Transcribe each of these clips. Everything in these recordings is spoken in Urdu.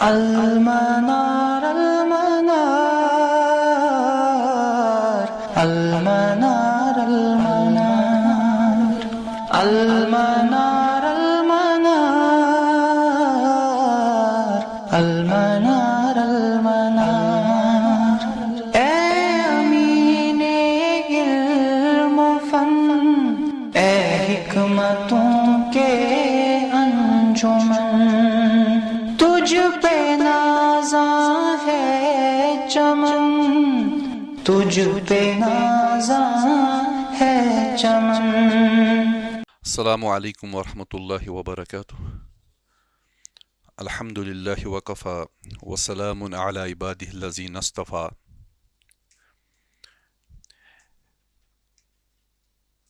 المنار المنار المنار المنار المنار المنار المنار المنار اے امین علم و فن، اے حکمتوں کے انجمن، تجھ پہ نازاں ہے چمن، تجھ پہ نازاں ہے چمن۔ السلام علیکم ورحمۃ اللہ وبرکاتہ۔ الحمد للہ وکفی وسلام علی عبادہ الذین اصطفی۔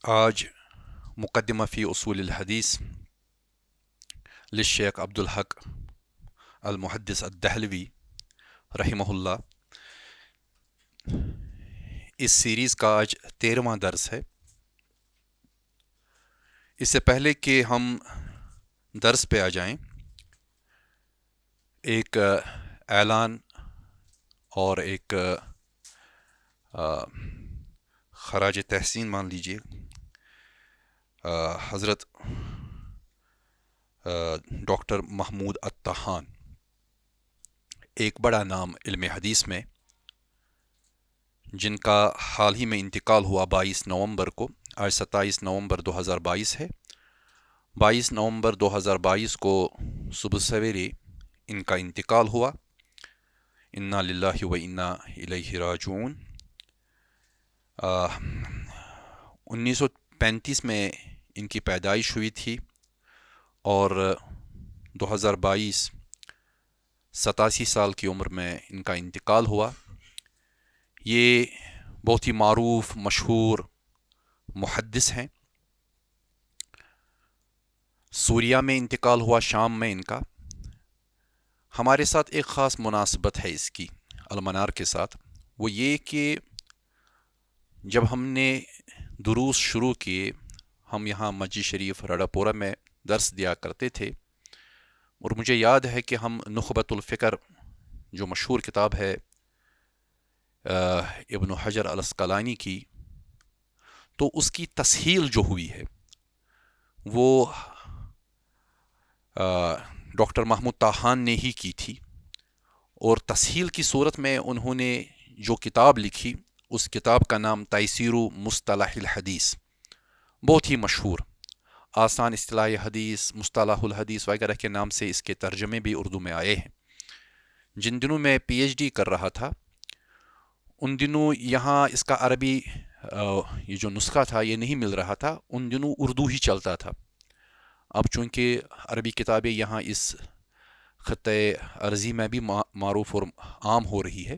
آج مقدمہ فی اصول الحدیث للشیخ عبدالحق المحدث الدہلوی رحمہ اللہ، اس سیریز کا آج 13واں درس ہے۔ اس سے پہلے کہ ہم درس پہ آ جائیں، ایک اعلان اور ایک خراج تحسین مان لیجیے۔ حضرت ڈاکٹر محمود الطحان، ایک بڑا نام علم حدیث میں، جن کا حال ہی میں انتقال ہوا 22 نومبر کو۔ آج 27 نومبر 2022 ہے۔ 22 نومبر 2022 کو صبح سویرے ان کا انتقال ہوا۔ انا للہ و انا الیہ راجعون۔ 1935 میں ان کی پیدائش ہوئی تھی اور 2022 87 سال کی عمر میں ان کا انتقال ہوا۔ یہ بہت ہی معروف مشہور محدث ہیں۔ سوریہ میں انتقال ہوا، شام میں ان کا۔ ہمارے ساتھ ایک خاص مناسبت ہے اس کی المنار کے ساتھ، وہ یہ کہ جب ہم نے دروس شروع کیے، ہم یہاں مسجد شریف راڈا پورہ میں درس دیا کرتے تھے، اور مجھے یاد ہے کہ ہم نخبۃ الفکر جو مشہور کتاب ہے ابن حجر العسقلانی کی، تو اس کی تصحیح جو ہوئی ہے وہ ڈاکٹر محمود طحان نے ہی کی تھی، اور تصحیح کی صورت میں انہوں نے جو کتاب لکھی، اس کتاب کا نام تیسیر مصطلح الحدیث، بہت ہی مشہور، آسان اصطلاح حدیث، مصطلح الحدیث وغیرہ کے نام سے اس کے ترجمے بھی اردو میں آئے ہیں۔ جن دنوں میں پی ایچ ڈی کر رہا تھا، ان دنوں یہاں اس کا عربی یہ جو نسخہ تھا یہ نہیں مل رہا تھا، ان دنوں اردو ہی چلتا تھا۔ اب چونکہ عربی کتابیں یہاں اس خطۂ ارضی میں بھی معروف اور عام ہو رہی ہے،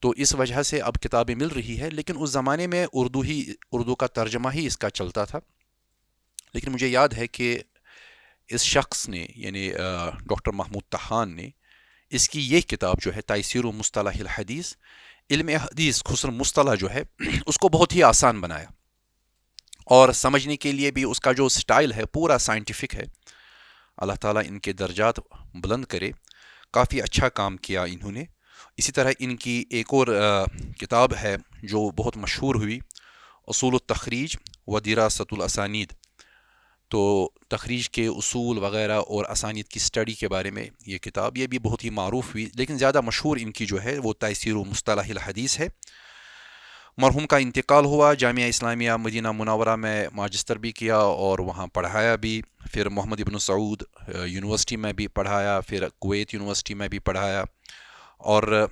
تو اس وجہ سے اب کتابیں مل رہی ہے، لیکن اس زمانے میں اردو کا ترجمہ ہی اس کا چلتا تھا۔ لیکن مجھے یاد ہے کہ اس شخص نے، یعنی ڈاکٹر محمود طحان نے، اس کی یہ کتاب جو ہے تیسیر مصطلح الحدیث، علم حدیث خصوصاً مصطلح جو ہے اس کو بہت ہی آسان بنایا، اور سمجھنے کے لیے بھی اس کا جو سٹائل ہے پورا سائنٹیفک ہے۔ اللہ تعالیٰ ان کے درجات بلند کرے، کافی اچھا کام کیا انہوں نے۔ اسی طرح ان کی ایک اور کتاب ہے جو بہت مشہور ہوئی، اصول التخریج و دراست الاسانید، تو تخریج کے اصول وغیرہ اور اسانید کی سٹڈی کے بارے میں یہ کتاب، یہ بھی بہت ہی معروف ہوئی، لیکن زیادہ مشہور ان کی جو ہے وہ تیسیر مصطلح الحدیث ہے۔ مرحوم کا انتقال ہوا، جامعہ اسلامیہ مدینہ منورہ میں ماجسٹر بھی کیا اور وہاں پڑھایا بھی، پھر محمد ابن سعود یونیورسٹی میں بھی پڑھایا، پھر کویت یونیورسٹی میں بھی پڑھایا، اور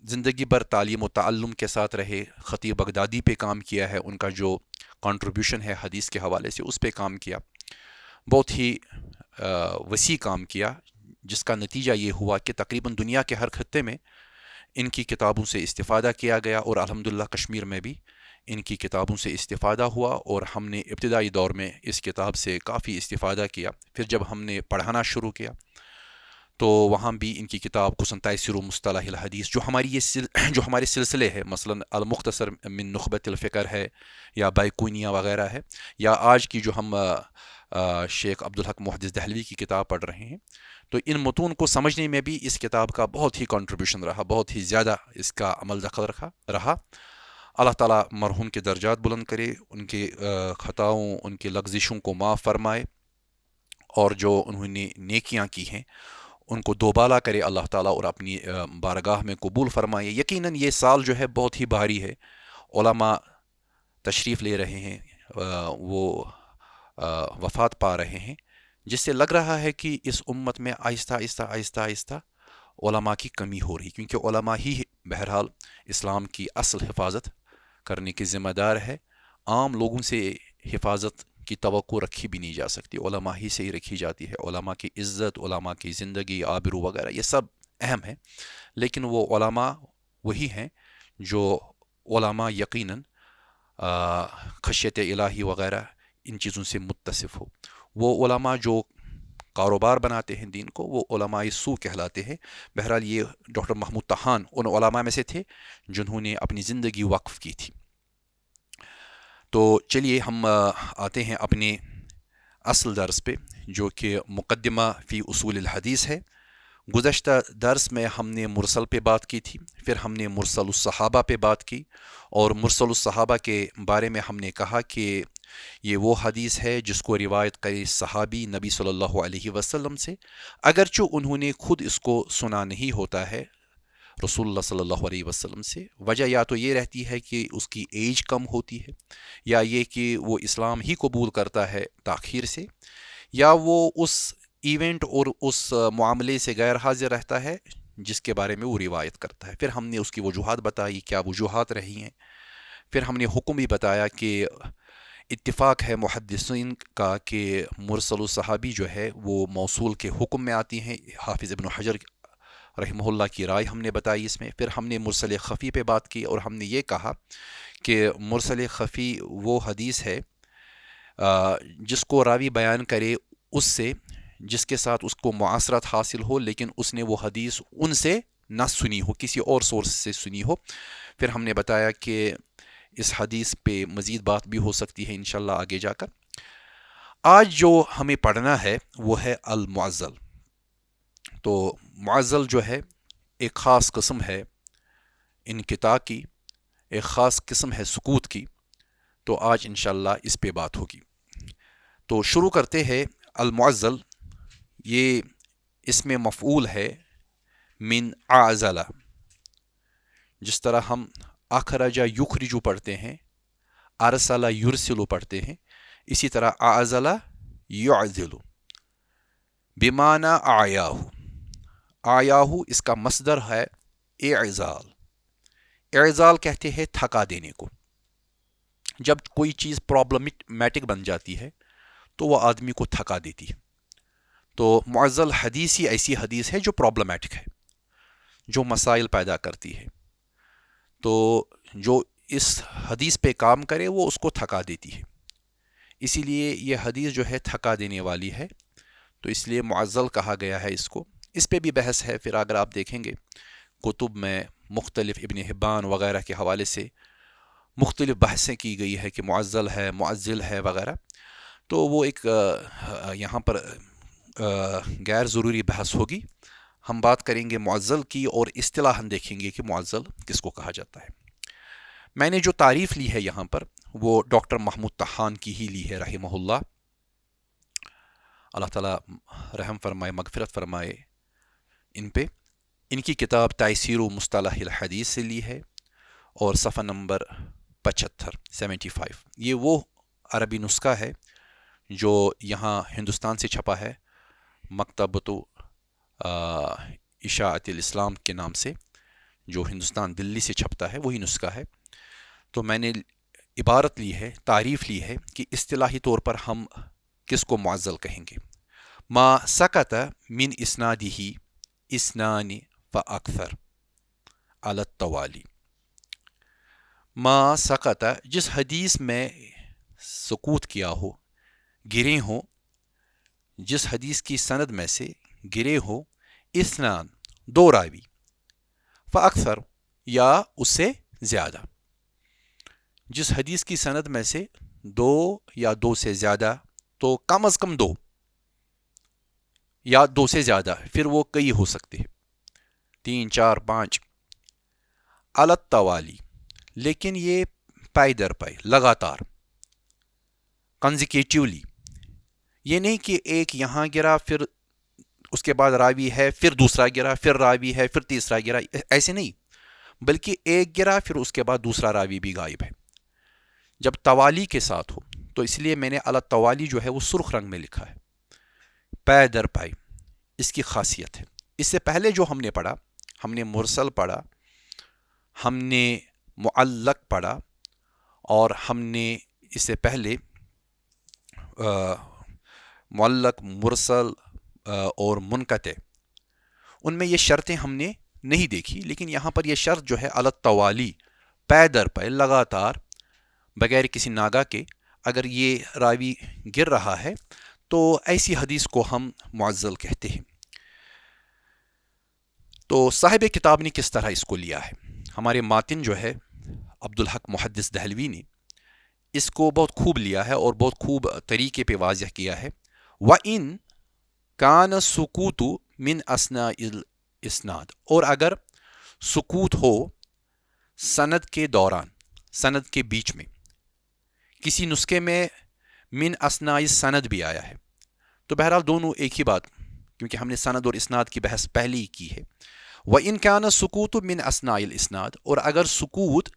زندگی بھر تعلیم و تعلم کے ساتھ رہے۔ خطیب بغدادی پہ کام کیا ہے، ان کا جو کنٹریبیوشن ہے حدیث کے حوالے سے اس پہ کام کیا، بہت ہی وسیع کام کیا، جس کا نتیجہ یہ ہوا کہ تقریباً دنیا کے ہر خطے میں ان کی کتابوں سے استفادہ کیا گیا، اور الحمدللہ کشمیر میں بھی ان کی کتابوں سے استفادہ ہوا، اور ہم نے ابتدائی دور میں اس کتاب سے کافی استفادہ کیا۔ پھر جب ہم نے پڑھانا شروع کیا تو وہاں بھی ان کی کتاب خصوصاً تیسیر مصطلح الحدیث جو ہمارے سلسلے ہے، مثلاً المختصر من نخبۃ الفکر ہے یا بائیکونیا وغیرہ ہے، یا آج کی جو ہم شیخ عبدالحق محدث دہلوی کی کتاب پڑھ رہے ہیں، تو ان متون کو سمجھنے میں بھی اس کتاب کا بہت ہی کنٹریبیوشن رہا، بہت ہی زیادہ اس کا عمل دخل رہا۔ اللہ تعالیٰ مرحوم کے درجات بلند کرے، ان کے خطاؤں، ان کے لغزشوں کو معاف فرمائے، اور جو انہوں نے نیکیاں کی ہیں ان کو دوبالا کرے اللہ تعالیٰ، اور اپنی بارگاہ میں قبول فرمائے۔ یقیناً یہ سال جو ہے بہت ہی بھاری ہے، علماء تشریف لے رہے ہیں، وہ وفات پا رہے ہیں، جس سے لگ رہا ہے کہ اس امت میں آہستہ آہستہ آہستہ آہستہ علماء کی کمی ہو رہی، کیونکہ علماء ہی بہرحال اسلام کی اصل حفاظت کرنے کے ذمہ دار ہے۔ عام لوگوں سے حفاظت کی توقع رکھی بھی نہیں جا سکتی، علماء ہی سے ہی رکھی جاتی ہے۔ علماء کی عزت، علماء کی زندگی، آبرو وغیرہ یہ سب اہم ہے، لیکن وہ علماء وہی ہیں جو علماء یقیناً خشیت الہی وغیرہ ان چیزوں سے متصف ہو۔ وہ علماء جو کاروبار بناتے ہیں دین کو، وہ علماء سو کہلاتے ہیں۔ بہرحال یہ ڈاکٹر محمود طحان ان علماء میں سے تھے جنہوں نے اپنی زندگی وقف کی تھی۔ تو چلیے ہم آتے ہیں اپنے اصل درس پہ، جو کہ مقدمہ فی اصول الحدیث ہے۔ گزشتہ درس میں ہم نے مرسل پہ بات کی تھی، پھر ہم نے مرسل الصحابہ پہ بات کی، اور مرسل الصحابہ کے بارے میں ہم نے کہا کہ یہ وہ حدیث ہے جس کو روایت کرے صحابی نبی صلی اللہ علیہ وسلم سے، اگرچہ انہوں نے خود اس کو سنا نہیں ہوتا ہے رسول اللہ صلی اللہ علیہ وسلم سے۔ وجہ یا تو یہ رہتی ہے کہ اس کی ایج کم ہوتی ہے، یا یہ کہ وہ اسلام ہی قبول کرتا ہے تاخیر سے، یا وہ اس ایونٹ اور اس معاملے سے غیر حاضر رہتا ہے جس کے بارے میں وہ روایت کرتا ہے۔ پھر ہم نے اس کی وجوہات بتائی، کیا وجوہات رہی ہیں۔ پھر ہم نے حکم بھی بتایا کہ اتفاق ہے محدثین کا کہ مرسل الصحابی جو ہے وہ موصول کے حکم میں آتی ہیں۔ حافظ ابن حجر رحمہ اللہ کی رائے ہم نے بتائی اس میں۔ پھر ہم نے مرسل خفی پہ بات کی، اور ہم نے یہ کہا کہ مرسل خفی وہ حدیث ہے جس کو راوی بیان کرے اس سے جس کے ساتھ اس کو معاصرت حاصل ہو، لیکن اس نے وہ حدیث ان سے نہ سنی ہو، کسی اور سورس سے سنی ہو۔ پھر ہم نے بتایا کہ اس حدیث پہ مزید بات بھی ہو سکتی ہے انشاءاللہ آگے جا کر۔ آج جو ہمیں پڑھنا ہے وہ ہے المعزل۔ تو معزل جو ہے ایک خاص قسم ہے انقطاع کی، ایک خاص قسم ہے سکوت کی، تو آج انشاءاللہ اس پہ بات ہوگی۔ تو شروع کرتے ہیں۔ المعزل یہ اس میں مفعول ہے من اعزل، جس طرح ہم اخرج یخرج پڑھتے ہیں، ارسل یرسل پڑھتے ہیں، اسی طرح اعزل یعزل بمعنی اعیاہ۔ اعیاہ اس کا مصدر ہے اعزال۔ اعزال کہتے ہیں تھکا دینے کو۔ جب کوئی چیز پرابلمیٹک بن جاتی ہے تو وہ آدمی کو تھکا دیتی ہے۔ تو معزل حدیث ہی ایسی حدیث ہے جو پرابلمیٹک ہے، جو مسائل پیدا کرتی ہے۔ تو جو اس حدیث پہ کام کرے وہ اس کو تھکا دیتی ہے، اسی لیے یہ حدیث جو ہے تھکا دینے والی ہے، تو اس لیے معزل کہا گیا ہے اس کو۔ اس پہ بھی بحث ہے، پھر اگر آپ دیکھیں گے کتب میں مختلف ابن حبان وغیرہ کے حوالے سے مختلف بحثیں کی گئی ہے کہ معزل ہے، معزل ہے وغیرہ، تو وہ ایک یہاں پر غیر ضروری بحث ہوگی۔ ہم بات کریں گے معزل کی، اور اصطلاحاً دیکھیں گے کہ معزل کس کو کہا جاتا ہے۔ میں نے جو تعریف لی ہے یہاں پر وہ ڈاکٹر محمود طحان کی ہی لی ہے رحمہ اللہ۔ اللہ تعالیٰ رحم فرمائے، مغفرت فرمائے ان پہ۔ ان کی کتاب تیسیر مصطلح الحدیث سے لی ہے، اور صفحہ نمبر 75 یہ وہ عربی نسخہ ہے جو یہاں ہندوستان سے چھپا ہے، مکتبۃ اشاعت الاسلام کے نام سے، جو ہندوستان دلی سے چھپتا ہے وہی نسخہ ہے۔ تو میں نے عبارت لی ہے، تعریف لی ہے کہ اصطلاحی طور پر ہم کس کو معزل کہیں گے۔ ما سکت من اسنادہ اسنان فاکثر علی التوالی۔ ما سکت جس حدیث میں سکوت کیا ہو، گرے ہوں، جس حدیث کی سند میں سے گرے ہو اثنان دو راوی، فاکثر یا اس سے زیادہ، جس حدیث کی سند میں سے دو یا دو سے زیادہ، تو کم از کم دو یا دو سے زیادہ، پھر وہ کئی ہو سکتے ہیں، 3 4 5 علی التوالی، لیکن یہ پائی در پائی، لگاتار، کنزیکیٹیولی، یہ نہیں کہ ایک یہاں گرا پھر اس کے بعد راوی ہے، پھر دوسرا گرا، پھر راوی ہے، پھر تیسرا گرا، ایسے نہیں، بلکہ ایک گرا پھر اس کے بعد دوسرا راوی بھی غائب ہے، جب توالی کے ساتھ ہو، تو اس لیے میں نے علی التوالی جو ہے وہ سرخ رنگ میں لکھا ہے، پے در پائی، اس کی خاصیت ہے۔ اس سے پہلے جو ہم نے پڑھا، ہم نے مرسل پڑھا، ہم نے معلق پڑھا، اور ہم نے اس سے پہلے معلق، مرسل اور منقطع، ان میں یہ شرطیں ہم نے نہیں دیکھی، لیکن یہاں پر یہ شرط جو ہے علی التوالی، پے در پے، لگاتار، بغیر کسی ناگا کے اگر یہ راوی گر رہا ہے تو ایسی حدیث کو ہم معزل کہتے ہیں۔ تو صاحب کتاب نے کس طرح اس کو لیا ہے؟ ہمارے ماتن جو ہے عبدالحق محدث دہلوی نے اس کو بہت خوب لیا ہے اور بہت خوب طریقے پہ واضح کیا ہے۔ وَإِن كَانَ السُّكُوتُ مِنْ أَثْنَاءِ الْإِسْنَادِ، اور اگر سکوت ہو سند کے دوران، سند کے بیچ میں، کسی نسخے میں من اثناء سند بھی آیا ہے، تو بہرحال دونوں ایک ہی بات، کیونکہ ہم نے سند اور اسناد کی بحث پہلے ہی کی ہے۔ وَإِن كَانَ السُّكُوتُ مِنْ أَثْنَاءِ الْإِسْنَادِ، اور اگر سکوت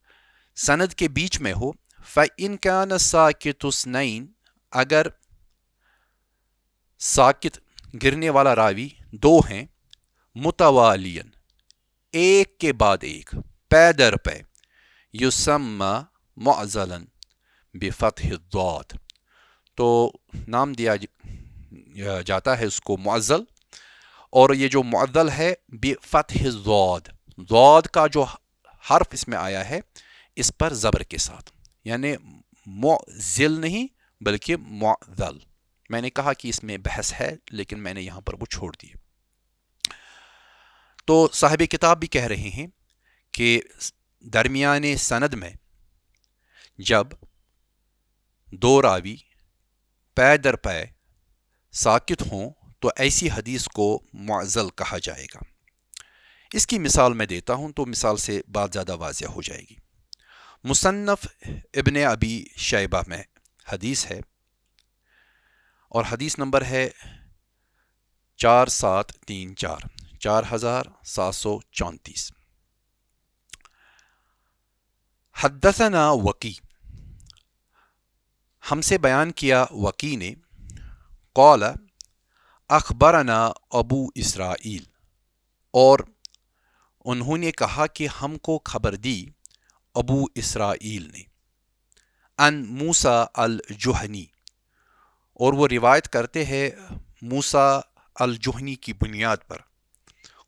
سند کے بیچ میں ہو، فَإِن كَانَ السَّاكِتُ اثْنَيْنِ، اگر ساکت گرنے والا راوی دو ہیں، متوالیاً، ایک کے بعد ایک، پے در پے، یسمى معزلاً بفتح الضاد، تو نام دیا جاتا ہے اس کو معزل، اور یہ جو معزل ہے بفتح الضاد، ضاد کا جو حرف اس میں آیا ہے اس پر زبر کے ساتھ، یعنی معزل نہیں بلکہ معزل۔ میں نے کہا کہ اس میں بحث ہے، لیکن میں نے یہاں پر وہ چھوڑ دی۔ تو صاحب کتاب بھی کہہ رہے ہیں کہ درمیان سند میں جب دو راوی پے در پے ساکت ہوں تو ایسی حدیث کو معزل کہا جائے گا۔ اس کی مثال میں دیتا ہوں تو مثال سے بات زیادہ واضح ہو جائے گی۔ مصنف ابن ابی شیبہ میں حدیث ہے، اور حدیث نمبر ہے 4734، 4734۔ حدثنا وکی، ہم سے بیان کیا وکی نے، قال اخبرنا ابو اسرائیل، اور انہوں نے کہا کہ ہم کو خبر دی ابو اسرائیل نے، ان موسیٰ الجہنی، اور وہ روایت کرتے ہیں موسیٰ الجہنی کی بنیاد پر،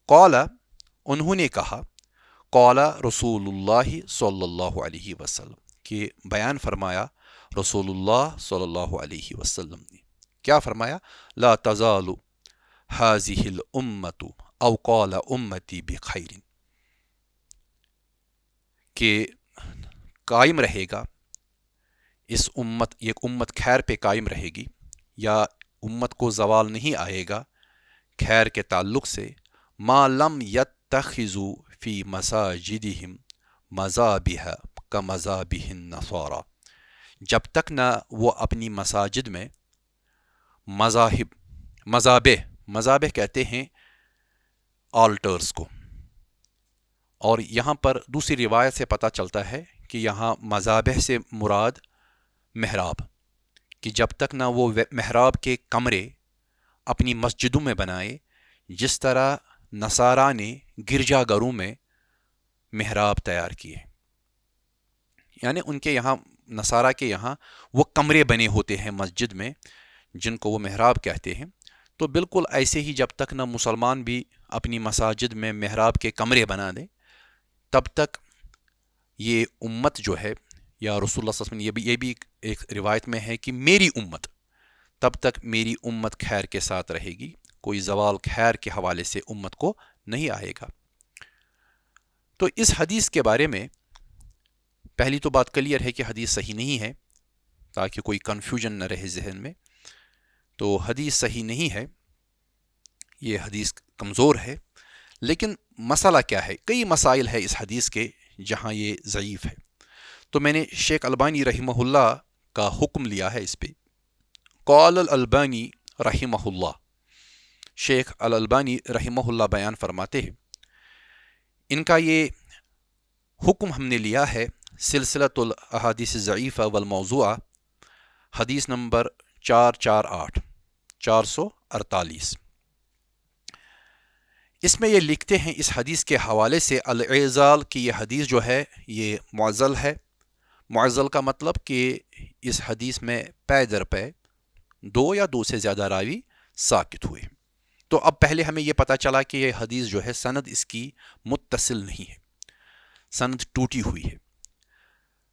قال انہوں نے کہا، قال رسول اللہ صلی اللہ علیہ وسلم، کہ بیان فرمایا رسول اللہ صلی اللہ علیہ وسلم نے، کیا فرمایا؟ لا تزال هذه الامت او قال امتی بخیر، کہ قائم رہے گا اس امت، یہ امت خیر پہ قائم رہے گی، یا امت کو زوال نہیں آئے گا خیر کے تعلق سے، ما لم یتخذوا فی مساجدہم مذابح کمذابح النصارى، جب تک نہ وہ اپنی مساجد میں مذابح کہتے ہیں آلٹرز کو، اور یہاں پر دوسری روایت سے پتہ چلتا ہے کہ یہاں مذابح سے مراد محراب، کہ جب تک نہ وہ محراب کے کمرے اپنی مسجدوں میں بنائے، جس طرح نصارہ نے گرجا گھروں میں محراب تیار کیے، یعنی ان کے یہاں، نصارہ کے یہاں وہ کمرے بنے ہوتے ہیں مسجد میں جن کو وہ محراب کہتے ہیں، تو بالکل ایسے ہی جب تک نہ مسلمان بھی اپنی مساجد میں محراب کے کمرے بنا دیں، تب تک یہ امت جو ہے، یا رسول اللہ صلی اللہ علیہ وسلم، یہ بھی ایک روایت میں ہے کہ میری امت، تب تک میری امت خیر کے ساتھ رہے گی، کوئی زوال خیر کے حوالے سے امت کو نہیں آئے گا۔ تو اس حدیث کے بارے میں پہلی تو بات کلیئر ہے کہ حدیث صحیح نہیں ہے، تاکہ کوئی کنفیوژن نہ رہے ذہن میں۔ تو حدیث صحیح نہیں ہے، یہ حدیث کمزور ہے۔ لیکن مسئلہ کیا ہے؟ کئی مسائل ہے اس حدیث کے جہاں یہ ضعیف ہے۔ تو میں نے شیخ البانی رحمہ اللہ کا حکم لیا ہے اس پہ۔ قال الالبانی رحمہ اللہ، شیخ الالبانی رحمہ اللہ بیان فرماتے ہیں، ان کا یہ حکم ہم نے لیا ہے سلسلۃ الاحادیث الضعیفہ والموضوعہ، حدیث نمبر 448 448۔ اس میں یہ لکھتے ہیں اس حدیث کے حوالے سے الاعزال کی یہ حدیث جو ہے یہ معزل ہے۔ معزل کا مطلب کہ اس حدیث میں پے در پے دو یا دو سے زیادہ راوی ساکت ہوئے۔ تو اب پہلے ہمیں یہ پتہ چلا کہ یہ حدیث جو ہے سند اس کی متصل نہیں ہے، سند ٹوٹی ہوئی ہے۔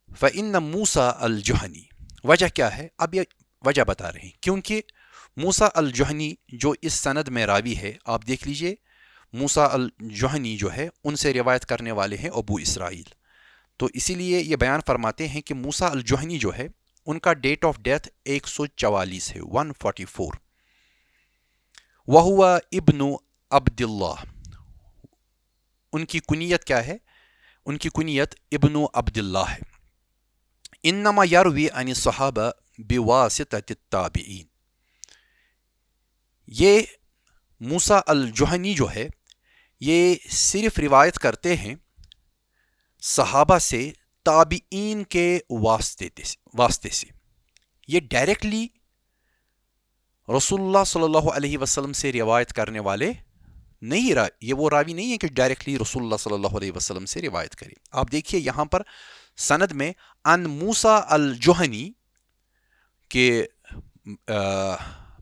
فَإِنَّ مُوسَى الْجُحَنِی، وجہ کیا ہے؟ اب یہ وجہ بتا رہے ہیں، کیونکہ موسیٰ الجحنی جو اس سند میں راوی ہے، آپ دیکھ لیجئے موسیٰ الجحنی جو ہے ان سے روایت کرنے والے ہیں ابو اسرائیل۔ تو اسی لیے یہ بیان فرماتے ہیں کہ موسیٰ الجحنی جو ہے ان کا ڈیٹ آف ڈیتھ 144 ہے، 144۔ وَهُوَ ابن عبد اللہ، ان کی کنیت کیا ہے؟ ان کی کنیت ابن عبد اللہ ہے۔ انما یروی عن الصحابہ بواسطۃ التابعین، یہ موسیٰ الجحنی جو ہے یہ صرف روایت کرتے ہیں صحابہ سے تابعین کے واسطے سے، یہ ڈائریکٹلی رسول اللہ صلی اللہ علیہ وسلم سے روایت کرنے والے نہیں، یہ وہ راوی نہیں ہے کہ ڈائریکٹلی رسول اللہ صلی اللہ علیہ وسلم سے روایت کرے۔ آپ دیکھیے یہاں پر سند میں ان موسیٰ الجحنی کے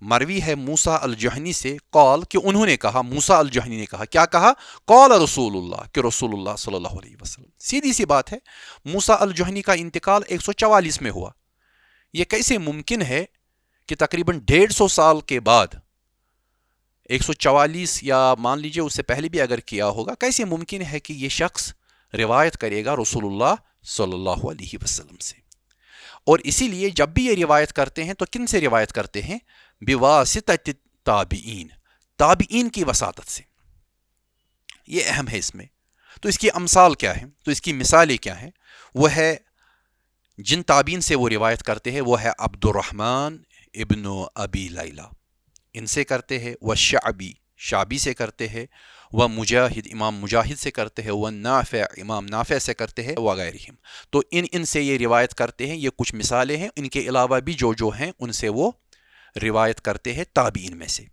مروی ہے موسیٰ الجحنی سے، قال کہ انہوں نے کہا، موسیٰ الجحنی نے کہا، کیا کہا؟ قال رسول اللہ، کہ رسول اللہ صلی اللہ علیہ وسلم۔ سیدھی سی بات ہے، موسیٰ الجحنی کا انتقال 144 میں ہوا۔ یہ کیسے ممکن ہے کہ تقریباً 150 سال کے بعد 144 یا مان لیجئے اس سے پہلے بھی اگر کیا ہوگا، کیسے ممکن ہے کہ یہ شخص روایت کرے گا رسول اللہ صلی اللہ علیہ وسلم سے؟ اور اسی لیے جب بھی یہ روایت کرتے ہیں تو کن سے روایت کرتے ہیں؟ بواسطۃ التابعین، تابعین کی وساطت سے۔ یہ اہم ہے اس میں۔ تو اس کی امثال کیا ہے؟ تو اس کی مثالیں کیا ہیں؟ وہ ہے جن تابعین سے وہ روایت کرتے ہیں وہ ہے عبد الرحمن ابن ابی لیلہ، ان سے کرتے ہیں، والشعبی، شعبی سے کرتے ہیں، ومجاہد، امام مجاہد سے کرتے ہیں، والنافع، امام نافع سے کرتے ہیں، وغیرہم۔ تو ان سے یہ روایت کرتے ہیں۔ یہ کچھ مثالیں ہیں، ان کے علاوہ بھی جو ہیں ان سے وہ روایت کرتے ہیں تابعین میں سے۔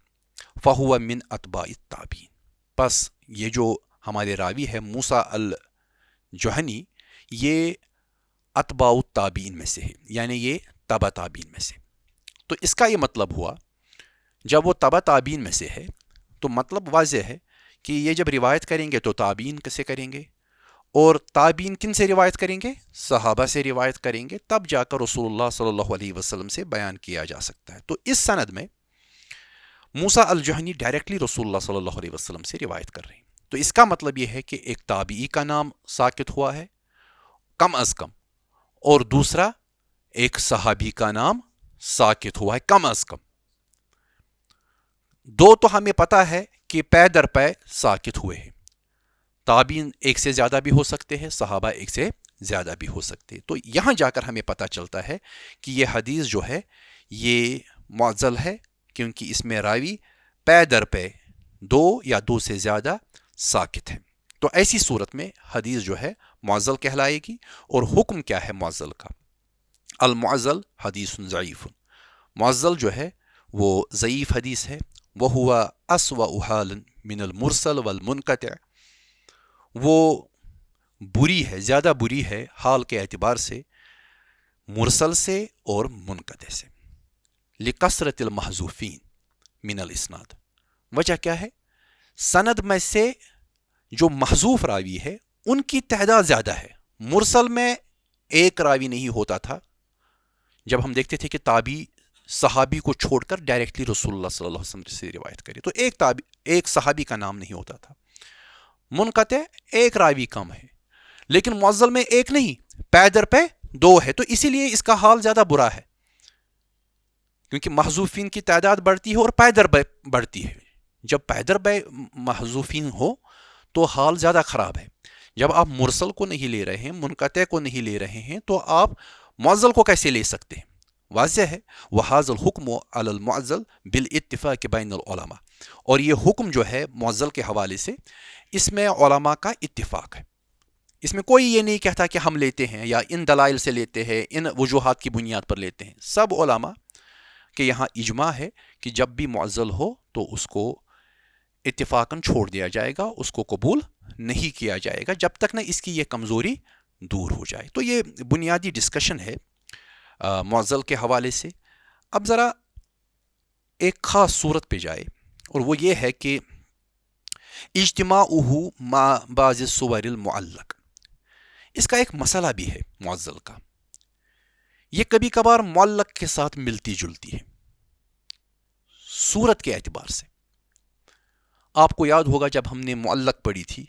فَهُوَ مِنْ أَتْبَاعِ التَّابِعِينَ، پس یہ جو ہمارے راوی ہے موسیٰ الجحنی، یہ اتباع التابعین میں سے ہے، یعنی یہ تبع تابعین میں سے۔ تو اس کا یہ مطلب ہوا جب وہ تبع تابعین میں سے ہے تو مطلب واضح ہے کہ یہ جب روایت کریں گے تو تابعین سے کریں گے، اور تابعین کن سے روایت کریں گے؟ صحابہ سے روایت کریں گے، تب جا کر رسول اللہ صلی اللہ علیہ وسلم سے بیان کیا جا سکتا ہے۔ تو اس سند میں موسیٰ الجحنی ڈائریکٹلی رسول اللہ صلی اللہ علیہ وسلم سے روایت کر رہے ہیں۔ تو اس کا مطلب یہ ہے کہ ایک تابعی کا نام ساکت ہوا ہے کم از کم، اور دوسرا ایک صحابی کا نام ساکت ہوا ہے کم از کم۔ دو تو ہمیں پتہ ہے کہ پے در پے ساکت ہوئے ہیں، تابعین ایک سے زیادہ بھی ہو سکتے ہیں، صحابہ ایک سے زیادہ بھی ہو سکتے ہیں۔ تو یہاں جا کر ہمیں پتہ چلتا ہے کہ یہ حدیث جو ہے یہ معزل ہے، کیونکہ اس میں راوی پے در پے دو یا دو سے زیادہ ساکت ہیں۔ تو ایسی صورت میں حدیث جو ہے معزل کہلائے گی۔ اور حکم کیا ہے معزل کا؟ المعزل حدیث ضعیف، معزل جو ہے وہ ضعیف حدیث ہے۔ وَهُوَ أَسْوَأُ حَالًا مِنَ الْمُرْسَلِ وَالْمُنْقَطِعِ، وہ بری ہے، زیادہ بری ہے حال کے اعتبار سے مرسل سے اور منقطع سے۔ لِقَصْرَةِ الْمَحْذُوفِينَ مِنَ الْإِسْنَادِ، وجہ کیا ہے؟ سند میں سے جو محذوف راوی ہے ان کی تعداد زیادہ ہے۔ مرسل میں ایک راوی نہیں ہوتا تھا، جب ہم دیکھتے تھے کہ تابعی صحابی کو چھوڑ کر ڈائریکٹلی رسول اللہ صلی اللہ علیہ وسلم سے روایت کرے. تو ایک صحابی کا نام نہیں ہوتا تھا. منقطع ایک راوی کم ہے, لیکن معضل میں ایک نہیں, پے در پے دو ہے. تو اسی لیے اس کا حال زیادہ برا ہے, کیونکہ محذوفین کی تعداد بڑھتی ہے اور پے در پے بڑھتی ہے. جب پے در پے محذوفین ہو تو حال زیادہ خراب ہے. جب آپ مرسل کو نہیں لے رہے ہیں, منقطع کو نہیں لے رہے ہیں, تو آپ معضل کو کیسے لے سکتے ہیں؟ واضح ہے. وَهَذَا الْحُكْمُ عَلَى الْمُعْضَلِ بِالْإِتِّفَاقِ بَيْنَ الْعُلَمَاءِ. اور یہ حکم جو ہے معضل کے حوالے سے, اس میں علماء کا اتفاق ہے. اس میں کوئی یہ نہیں کہتا کہ ہم لیتے ہیں یا ان دلائل سے لیتے ہیں, ان وجوہات کی بنیاد پر لیتے ہیں. سب علماء کہ یہاں اجماع ہے کہ جب بھی معضل ہو تو اس کو اتفاقاً چھوڑ دیا جائے گا, اس کو قبول نہیں کیا جائے گا جب تک نہ اس کی یہ کمزوری دور ہو جائے. تو یہ بنیادی ڈسکشن ہے معضل کے حوالے سے. اب ذرا ایک خاص صورت پہ جائے, اور وہ یہ ہے کہ اجتماعہ مع بعض الصور المعلق. اس کا ایک مسئلہ بھی ہے معضل کا. یہ کبھی کبھار معلق کے ساتھ ملتی جلتی ہے صورت کے اعتبار سے. آپ کو یاد ہوگا جب ہم نے معلق پڑھی تھی,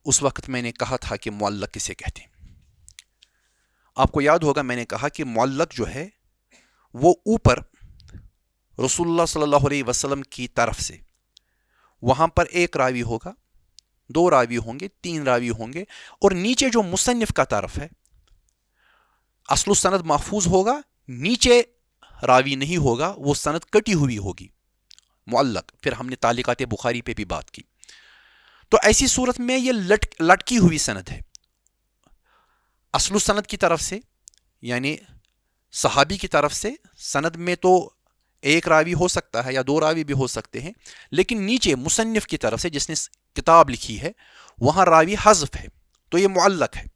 اس وقت میں نے کہا تھا کہ معلق کسے کہتے ہیں. آپ کو یاد ہوگا میں نے کہا کہ معلق جو ہے وہ اوپر رسول اللہ صلی اللہ علیہ وسلم کی طرف سے, وہاں پر ایک راوی ہوگا, دو راوی ہوں گے, تین راوی ہوں گے, اور نیچے جو مصنف کا طرف ہے اصل سند محفوظ ہوگا, نیچے راوی نہیں ہوگا, وہ سند کٹی ہوئی ہوگی, معلق. پھر ہم نے تعلیقات بخاری پہ بھی بات کی. تو ایسی صورت میں یہ لٹکی ہوئی سند ہے. اصل سند کی طرف سے یعنی صحابی کی طرف سے سند میں تو ایک راوی ہو سکتا ہے یا دو راوی بھی ہو سکتے ہیں, لیکن نیچے مصنف کی طرف سے جس نے کتاب لکھی ہے وہاں راوی حذف ہے, تو یہ معلق ہے.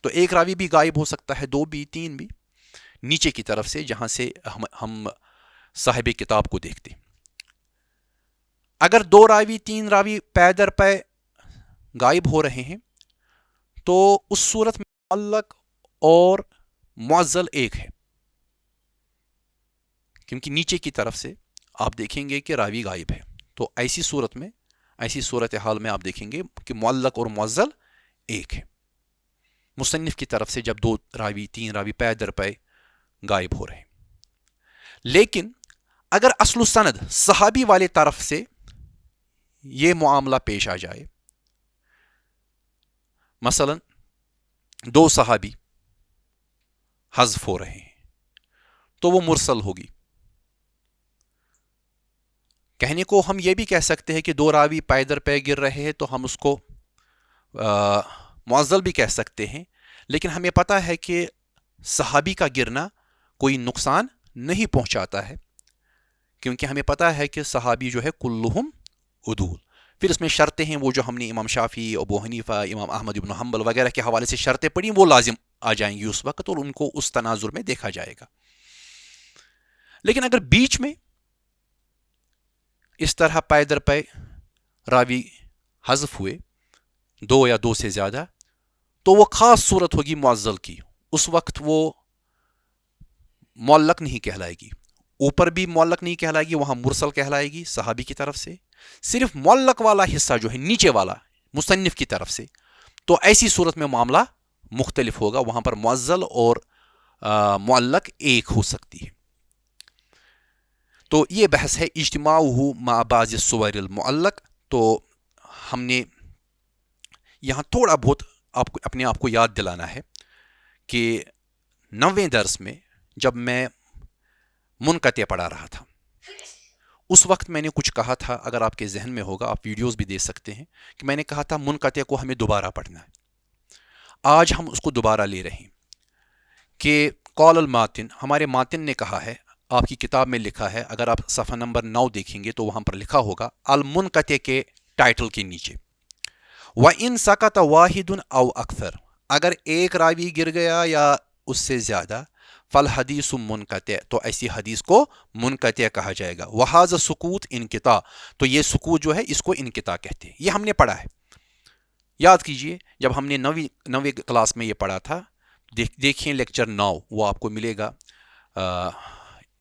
تو ایک راوی بھی غائب ہو سکتا ہے, دو بھی, تین بھی, نیچے کی طرف سے جہاں سے ہم صاحب کتاب کو دیکھتے ہیں. اگر دو راوی, تین راوی پے در پے غائب ہو رہے ہیں تو اس صورت میں معلق اور معضل ایک ہے, کیونکہ نیچے کی طرف سے آپ دیکھیں گے کہ راوی غائب ہے. تو ایسی صورت میں, ایسی صورت حال میں آپ دیکھیں گے کہ معلق اور معضل ایک ہے. مصنف کی طرف سے جب دو راوی, تین راوی پے در پے غائب ہو رہے ہیں. لیکن اگر اصل سند صحابی والے طرف سے یہ معاملہ پیش آ جائے, مثلا دو صحابی حذف ہو رہے ہیں, تو وہ مرسل ہوگی. کہنے کو ہم یہ بھی کہہ سکتے ہیں کہ دو راوی پے در پے گر رہے ہیں تو ہم اس کو معضل بھی کہہ سکتے ہیں, لیکن ہمیں پتہ ہے کہ صحابی کا گرنا کوئی نقصان نہیں پہنچاتا ہے, کیونکہ ہمیں پتہ ہے کہ صحابی جو ہے کلہم عدول. پھر اس میں شرطیں ہیں وہ جو ہم نے امام شافعی, ابو حنیفہ, امام احمد بن حنبل وغیرہ کے حوالے سے شرطیں پڑھی, وہ لازم آ جائیں گی اس وقت, اور ان کو اس تناظر میں دیکھا جائے گا. لیکن اگر بیچ میں اس طرح پے در پے راوی حذف ہوئے, دو یا دو سے زیادہ, تو وہ خاص صورت ہوگی معضل کی. اس وقت وہ معلق نہیں کہلائے گی, اوپر بھی معلق نہیں کہلائے گی, وہاں مرسل کہلائے گی صحابی کی طرف سے. صرف معلق والا حصہ جو ہے نیچے والا مصنف کی طرف سے, تو ایسی صورت میں معاملہ مختلف ہوگا, وہاں پر معضل اور معلق ایک ہو سکتی ہے. تو یہ بحث ہے اجتماعہ مع بعض الصور المعلق. تو ہم نے یہاں تھوڑا بہت اپنے آپ کو یاد دلانا ہے کہ 90ویں درس میں جب میں منقطع پڑھا رہا تھا, اس وقت میں نے کچھ کہا تھا, اگر آپ کے ذہن میں ہوگا آپ ویڈیوز بھی دیکھ سکتے ہیں, کہ میں نے کہا تھا منقطع کو ہمیں دوبارہ پڑھنا ہے. آج ہم اس کو دوبارہ لے رہے ہیں کہ قول الماتن, ہمارے ماتن نے کہا ہے, آپ کی کتاب میں لکھا ہے, اگر آپ صفحہ نمبر 9 دیکھیں گے تو وہاں پر لکھا ہوگا المنقطع کے ٹائٹل کے نیچے, وَإِن سَقَطَ وَاحِدٌ أَوْ أَكْثَرُ, اگر ایک راوی گر گیا یا اس سے زیادہ, فالحدیث منقطع, تو ایسی حدیث کو منقطع کہا جائے گا. وَهَذَا سکوت انقطاع, تو یہ سکوت جو ہے اس کو انقطاع کہتے ہیں. یہ ہم نے پڑھا ہے, یاد کیجئے جب ہم نے 9ویں کلاس میں یہ پڑھا تھا. دیکھیں لیکچر 9, وہ آپ کو ملے گا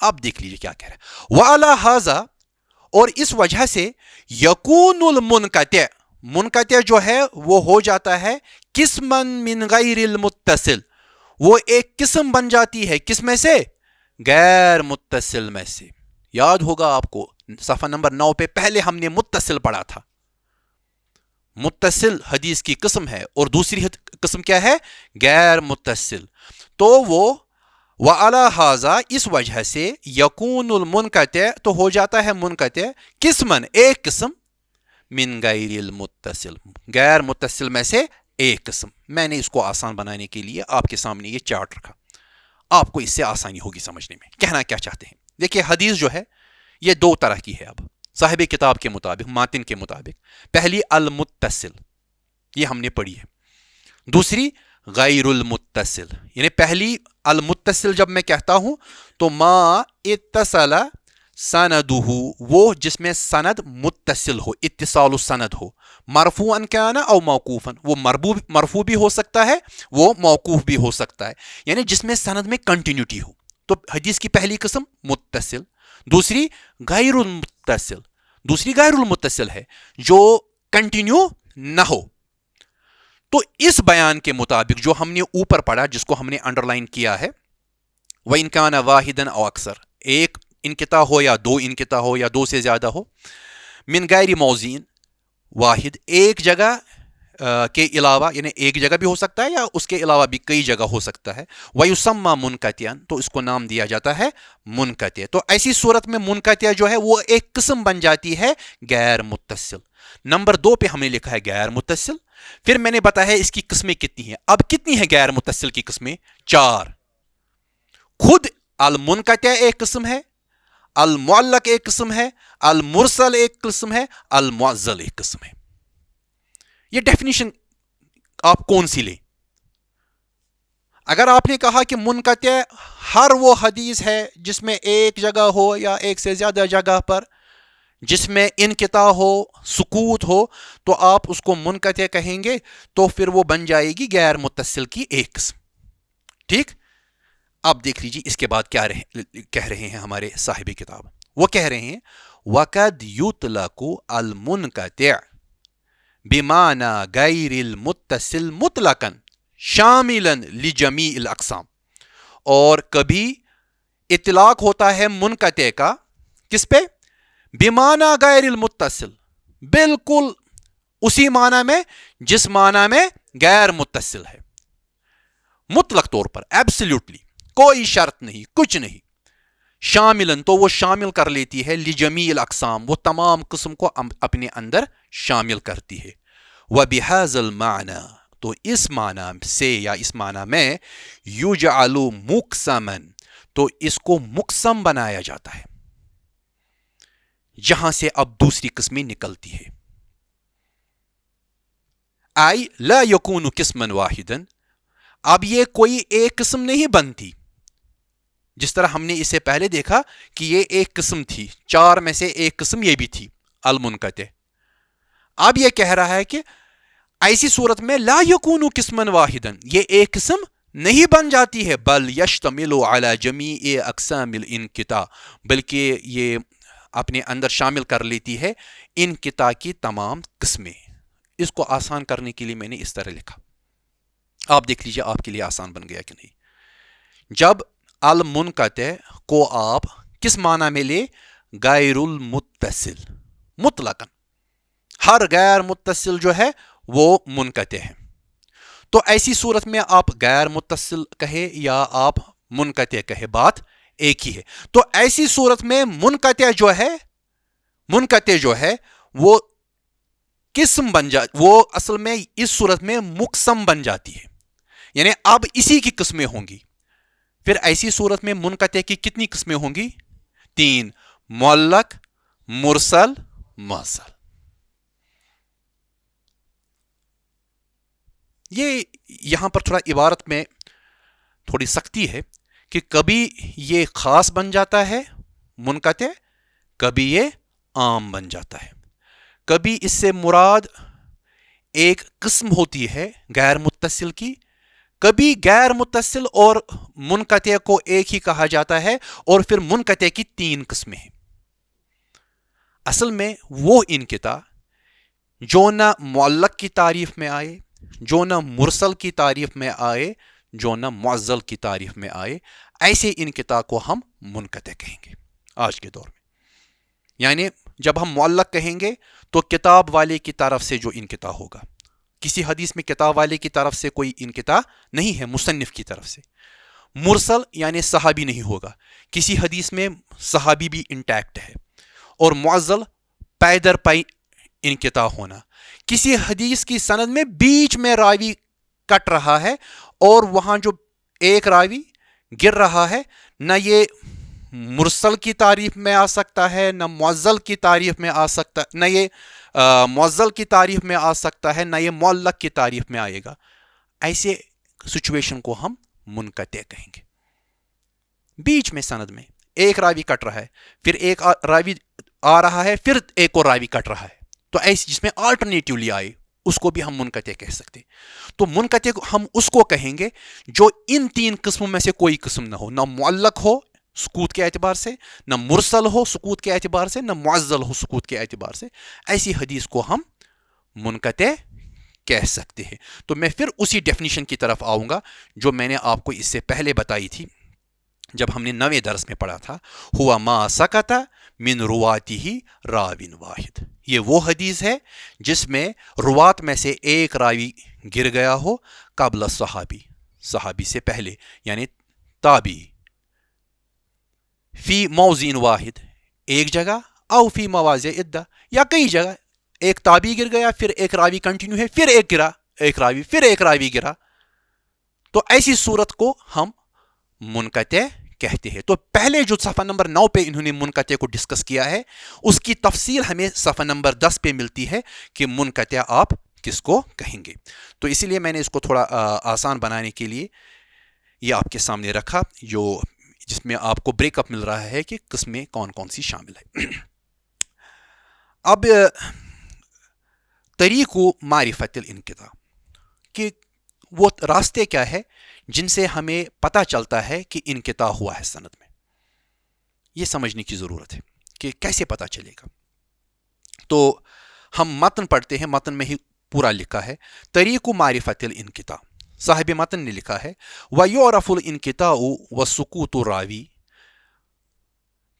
آپ دیکھ لیجیے کیا کہہ رہے ہیں. وَعَلَى هَذَا اور اس وجہ سے یکون المنقطع منقطع جو ہے وہ ہو جاتا ہے قسما من غیر المتصل وہ ایک قسم بن جاتی ہے کس میں سے غیر متصل میں سے. یاد ہوگا آپ کو صفحہ نمبر 9 پہ پہلے ہم نے متصل پڑھا تھا. متصل حدیث کی قسم ہے اور دوسری قسم کیا ہے غیر متصل. تو وہ وَعَلَى هَذَا اس وجہ سے یکون المنقطع تو ہو جاتا ہے منقطع قسمن ایک قسم من غیر المتصل غیر متصل میں سے ایک قسم. میں نے اس کو آسان بنانے کے لیے آپ کے سامنے یہ چارٹ رکھا, آپ کو اس سے آسانی ہوگی سمجھنے میں. کہنا کیا چاہتے ہیں دیکھیے حدیث جو ہے یہ دو طرح کی ہے. اب صاحب کتاب کے مطابق ماتن کے مطابق پہلی المتصل یہ ہم نے پڑھی ہے, دوسری غیر المتصل. یعنی پہلی المتصل جب میں کہتا ہوں تو ما اتصل سندہ وہ جس میں سند متصل ہو اتصال السند ہو مرفوعا کان او موقوفا وہ مرفوع بھی ہو سکتا ہے وہ موقوف بھی ہو سکتا ہے یعنی جس میں سند میں کنٹینیوٹی ہو. تو حدیث کی پہلی قسم متصل, دوسری غیر المتصل. دوسری غیر المتصل ہے جو کنٹینیو نہ ہو. تو اس بیان کے مطابق جو ہم نے اوپر پڑھا جس کو ہم نے انڈر لائن کیا ہے وَإِن كَانَ وَاحِدًا أَوْ أَكْثَرَ ایک انقطاع ہو یا دو انقطاع ہو یا دو سے زیادہ ہو من غیر موضعین واحد ایک جگہ کے علاوہ یعنی ایک جگہ بھی ہو سکتا ہے یا اس کے علاوہ بھی کئی جگہ ہو سکتا ہے وَيُسَمَّى مُنْقَطِعًا تو اس کو نام دیا جاتا ہے منقطع. تو ایسی صورت میں منقطع جو ہے وہ ایک قسم بن جاتی ہے غیر متصل. نمبر 2 پہ ہم نے لکھا ہے غیر متصل. پھر میں نے بتایا اس کی قسمیں کتنی ہیں. اب کتنی ہیں غیر متصل کی قسمیں 4. خود المنقطع ایک قسم ہے, المعلق ایک قسم ہے, المرسل ایک قسم ہے, المعزل ایک قسم ہے. یہ ڈیفینیشن آپ کون سی لیں؟ اگر آپ نے کہا کہ منقطع ہر وہ حدیث ہے جس میں ایک جگہ ہو یا ایک سے زیادہ جگہ پر جس میں انقطاع ہو سکوت ہو تو آپ اس کو منقطع کہیں گے تو پھر وہ بن جائے گی غیر متصل کی ایک قسم. ٹھیک. اب دیکھ لیجیے اس کے بعد کیا کہہ رہے ہیں ہمارے صاحب کتاب. وہ کہہ رہے ہیں وَقَدْ يُطْلَقُ الْمُنْقَطِعُ بِمَعْنَى غَيْرِ الْمُتَّصِلِ مُطْلَقًا شَامِلًا لِجَمِيعِ الْأَقْسَامِ اور کبھی اطلاق ہوتا ہے منقطع کا کس پہ بِمَعْنَى غَيْرِ الْمُتَّصِلِ بالکل اسی معنی میں جس معنی میں غیر متصل ہے مطلق طور پر ایبسلیوٹلی کوئی شرط نہیں کچھ نہیں. شاملن تو وہ شامل کر لیتی ہے لجمیع الاقسام وہ تمام قسم کو اپنے اندر شامل کرتی ہے. وبهذا المعنى تو اس معنی سے یا اس معنی میں یجعل مقسما تو اس کو مقسم بنایا جاتا ہے جہاں سے اب دوسری قسمیں نکلتی ہے. آئی لا یکون قسما واحدا اب یہ کوئی ایک قسم نہیں بنتی جس طرح ہم نے اس سے پہلے دیکھا کہ یہ ایک قسم تھی 4 میں سے ایک قسم یہ بھی تھی المنقطع. اب یہ کہہ رہا ہے کہ ایسی صورت میں لا یکون قسما واحدا یہ ایک قسم نہیں بن جاتی ہے بل یشتمل علی جمیع اقسام الانقطاع بلکہ یہ اپنے اندر شامل کر لیتی ہے انقطاع کی تمام قسمیں. اس کو آسان کرنے کے لیے میں نے اس طرح لکھا. آپ دیکھ لیجیے آپ کے لیے آسان بن گیا کہ نہیں. جب المنقطع کو آپ کس معنی میں لے غیر المتصل مطلقاً ہر غیر متصل جو ہے وہ منقطع ہے. تو ایسی صورت میں آپ غیر متصل کہے یا آپ منقطع کہے بات ایک ہی ہے. تو ایسی صورت میں منقطع جو ہے وہ قسم بن وہ اصل میں اس صورت میں مقسم بن جاتی ہے یعنی اب اسی کی قسمیں ہوں گی. پھر ایسی صورت میں منقطع کی کتنی قسمیں ہوں گی 3 معلق مرسل معزل. یہ یہاں پر تھوڑا عبارت میں تھوڑی سختی ہے کہ کبھی یہ خاص بن جاتا ہے منقطع کبھی یہ عام بن جاتا ہے. کبھی اس سے مراد ایک قسم ہوتی ہے غیر متصل کی کبھی غیر متصل اور منقطع کو ایک ہی کہا جاتا ہے اور پھر منقطع کی 3 قسمیں ہیں. اصل میں وہ انقطاع جو نہ معلق کی تعریف میں آئے، جو نہ مرسل کی تعریف میں آئے، جو نہ معزل کی تعریف میں آئے، ایسے انقطاع کو ہم منقطع کہیں گے آج کے دور میں. یعنی جب ہم معلق کہیں گے تو کتاب والے کی طرف سے جو انقطاع ہوگا. کسی حدیث میں کتاب والے کی طرف سے کوئی انقطاع نہیں ہے، مصنف کی طرف سے. مرسل یعنی صحابی نہیں ہوگا، کسی حدیث میں صحابی بھی انٹیکٹ ہے. اور معزل پے در پے انقطاع ہونا، کسی حدیث کی سند میں بیچ میں راوی کٹ رہا ہے اور وہاں جو ایک راوی گر رہا ہے، نہ یہ مرسل کی تعریف میں آ سکتا ہے، نہ معزل کی تعریف میں آ سکتا، نہ یہ معزل کی تعریف میں آ سکتا ہے، نہ یہ معلق کی تعریف میں آئے گا. ایسے سچویشن کو ہم منقطع کہیں گے. بیچ میں سند میں ایک راوی کٹ رہا ہے، پھر ایک راوی آ رہا ہے، پھر ایک اور راوی کٹ رہا ہے، تو ایسے جس میں آلٹرنیٹیولی آئے اس کو بھی ہم منقطع کہہ سکتے. تو منقطع ہم اس کو کہیں گے جو ان 3 قسموں میں سے کوئی قسم نہ ہو، نہ معلق ہو سکوت کے اعتبار سے، نہ مرسل ہو سکوت کے اعتبار سے، نہ معزل ہو سکوت کے اعتبار سے. ایسی حدیث کو ہم منقطع کہہ سکتے ہیں. تو میں پھر اسی ڈیفینیشن کی طرف آؤں گا جو میں نے آپ کو اس سے پہلے بتائی تھی جب ہم نے 9ویں درس میں پڑھا تھا. ہوا ما سکت من رواتی راوین واحد. یہ وہ حدیث ہے جس میں روات میں سے ایک راوی گر گیا ہو قبل صحابی، صحابی سے پہلے یعنی تابعی، فی موضع واحد ایک جگہ، او فی مواضع عدہ یا کئی جگہ. ایک تابعی گر گیا، پھر ایک راوی کنٹینیو ہے، پھر ایک گرا، ایک راوی، پھر ایک راوی گرا. تو ایسی صورت کو ہم منقطع کہتے ہیں. تو پہلے جو صفحہ نمبر 9 پہ انہوں نے منقطع کو ڈسکس کیا ہے، اس کی تفصیل ہمیں صفحہ نمبر 10 پہ ملتی ہے کہ منقطع آپ کس کو کہیں گے. تو اسی لیے میں نے اس کو تھوڑا آسان بنانے کے لیے یہ آپ کے سامنے رکھا، جس میں آپ کو بریک اپ مل رہا ہے کہ قسمیں کون کون سی شامل ہے. اب طریق معرفت الانقطاع کہ وہ راستے کیا ہے جن سے ہمیں پتہ چلتا ہے کہ انقطاع ہوا ہے سند میں. یہ سمجھنے کی ضرورت ہے کہ کیسے پتہ چلے گا. تو ہم متن پڑھتے ہیں، متن میں ہی پورا لکھا ہے طریق معرفت الانقطاع. صاحب متن نے لکھا ہے وَيُعْرَفُ الْإِنْقِطَاعُ وَسُقُوطُ الرَّاوِي.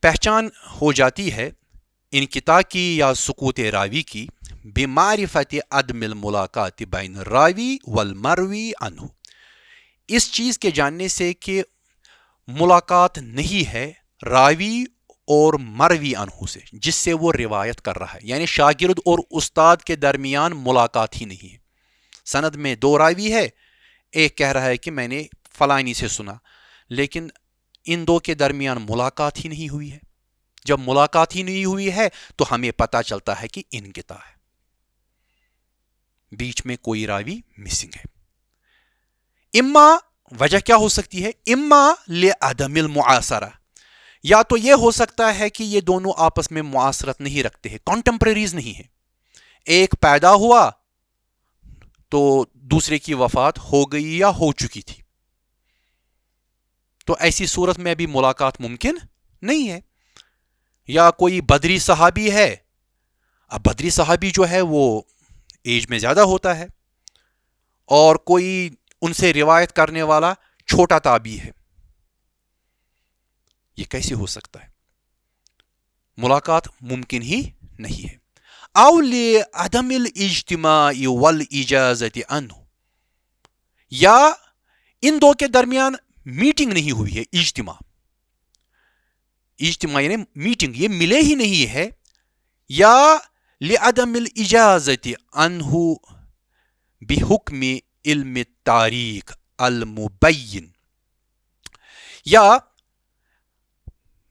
پہچان ہو جاتی ہے انقطاع کی یا سقوط راوی کی بمعرفت عدم الملاقات بین الراوی والمروی عنہ، اس چیز کے جاننے سے کہ ملاقات نہیں ہے راوی اور مروی عنہ سے جس سے وہ روایت کر رہا ہے. یعنی شاگرد اور استاد کے درمیان ملاقات ہی نہیں ہے. سند میں 2 راوی ہے، ایک کہہ رہا ہے کہ میں نے فلانی سے سنا، لیکن ان 2 کے درمیان ملاقات ہی نہیں ہوئی ہے. جب ملاقات ہی نہیں ہوئی ہے تو ہمیں پتہ چلتا ہے کہ انقطاع ہے، بیچ میں کوئی راوی مسنگ ہے. اما وجہ کیا ہو سکتی ہے؟ اما لعدم المعاصرہ، یا تو یہ ہو سکتا ہے کہ یہ دونوں آپس میں معاصرت نہیں رکھتے ہیں، کانٹمپریریز نہیں ہے. ایک پیدا ہوا تو دوسرے کی وفات ہو گئی یا ہو چکی تھی، تو ایسی صورت میں بھی ملاقات ممکن نہیں ہے. یا کوئی بدری صحابی ہے، اب بدری صحابی جو ہے وہ ایج میں زیادہ ہوتا ہے، اور کوئی ان سے روایت کرنے والا چھوٹا تابعی ہے، یہ کیسے ہو سکتا ہے؟ ملاقات ممکن ہی نہیں ہے. او لعدم الاجتماع والاجازت عنہ، یا ان 2 کے درمیان میٹنگ نہیں ہوئی ہے. اجتماع یعنی میٹنگ، یہ ملے ہی نہیں ہے. یا لعدم الاجازت عنہ بحکم علم التاریخ المبین، یا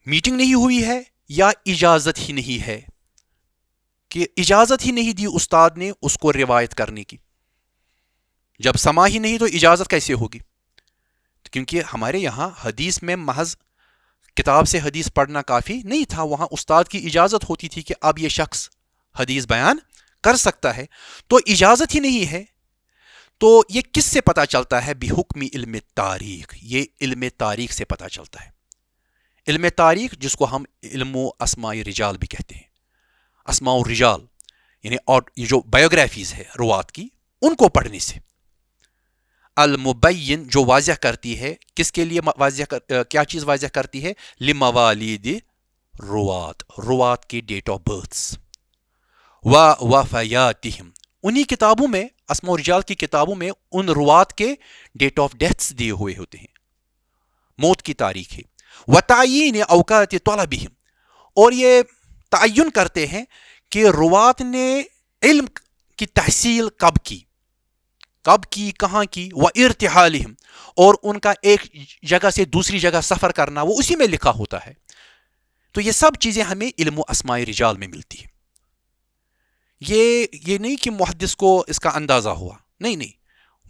میٹنگ نہیں ہوئی ہے یا اجازت ہی نہیں ہے، کہ اجازت ہی نہیں دی استاد نے اس کو روایت کرنے کی. جب سما ہی نہیں تو اجازت کیسے ہوگی؟ کیونکہ ہمارے یہاں حدیث میں محض کتاب سے حدیث پڑھنا کافی نہیں تھا، وہاں استاد کی اجازت ہوتی تھی کہ اب یہ شخص حدیث بیان کر سکتا ہے. تو اجازت ہی نہیں ہے تو یہ کس سے پتہ چلتا ہے؟ بحکم علم تاریخ، یہ علم تاریخ سے پتہ چلتا ہے. علم تاریخ جس کو ہم علم و اسماء رجال بھی کہتے ہیں، اسماء الرجال یعنی اور یہ جو بایوگرافیز ہے روات کی، ان کو پڑھنے سے. المبین جو واضح کرتی ہے، کس کے لیے کیا چیز واضح کرتی ہے؟ لموالید روات، روات کی ڈیٹ آف برتھس، وفیاتہم، انہی کتابوں میں، اسماء الرجال کی کتابوں میں ان روات کے ڈیٹ آف ڈیتھس دیے ہوئے ہوتے ہیں، موت کی تاریخ ہے. وتعیین اوقات طلبہم، اور یہ تعین کرتے ہیں کہ روات نے علم کی تحصیل کب کی، کہاں کی. وارتحالہم، اور ان کا ایک جگہ سے دوسری جگہ سفر کرنا وہ اسی میں لکھا ہوتا ہے. تو یہ سب چیزیں ہمیں علم و اسماء رجال میں ملتی ہیں. یہ نہیں کہ محدث کو اس کا اندازہ ہوا، نہیں،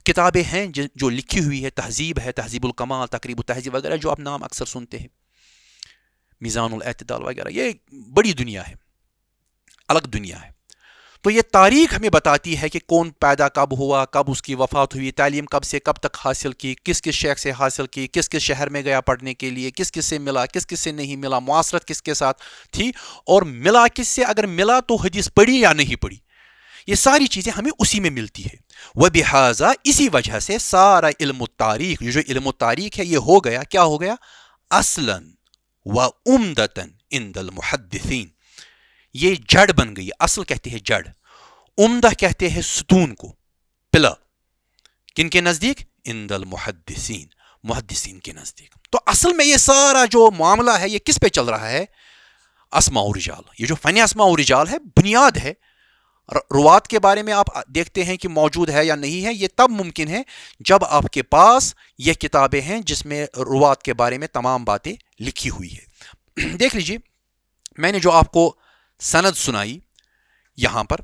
کتابیں ہیں جو لکھی ہوئی ہے، تہذیب ہے، تہذیب الکمال، تقریب التہذیب وغیرہ جو آپ نام اکثر سنتے ہیں، میزان الاعتدال وغیرہ. یہ بڑی دنیا ہے، الگ دنیا ہے. تو یہ تاریخ ہمیں بتاتی ہے کہ کون پیدا کب ہوا، کب اس کی وفات ہوئی، تعلیم کب سے کب تک حاصل کی، کس کس شیخ سے حاصل کی، کس کس شہر میں گیا پڑھنے کے لیے، کس کس سے ملا، کس کس سے نہیں ملا، معاشرت کس کے ساتھ تھی، اور ملا کس سے، اگر ملا تو حدیث پڑھی یا نہیں پڑھی. یہ ساری چیزیں ہمیں اسی میں ملتی ہے. وبہذا، اسی وجہ سے سارا علم التاریخ، یہ جو علم التاریخ ہے یہ ہو گیا، کیا ہو گیا؟ اصلاً و عمدتاً عند المحدثین، یہ جڑ بن گئی. اصل کہتے ہیں جڑ، عمدہ کہتے ہیں ستون کو، پلا. کن کے نزدیک؟ عند المحدثین، محدثین کے نزدیک. تو اصل میں یہ سارا جو معاملہ ہے یہ کس پہ چل رہا ہے؟ اسماء و رجال. یہ جو فن اسماء و رجال ہے بنیاد ہے. روات کے بارے میں آپ دیکھتے ہیں کہ موجود ہے یا نہیں ہے، یہ تب ممکن ہے جب آپ کے پاس یہ کتابیں ہیں جس میں روات کے بارے میں تمام باتیں لکھی ہوئی ہے. دیکھ لیجئے، میں نے جو آپ کو سند سنائی یہاں پر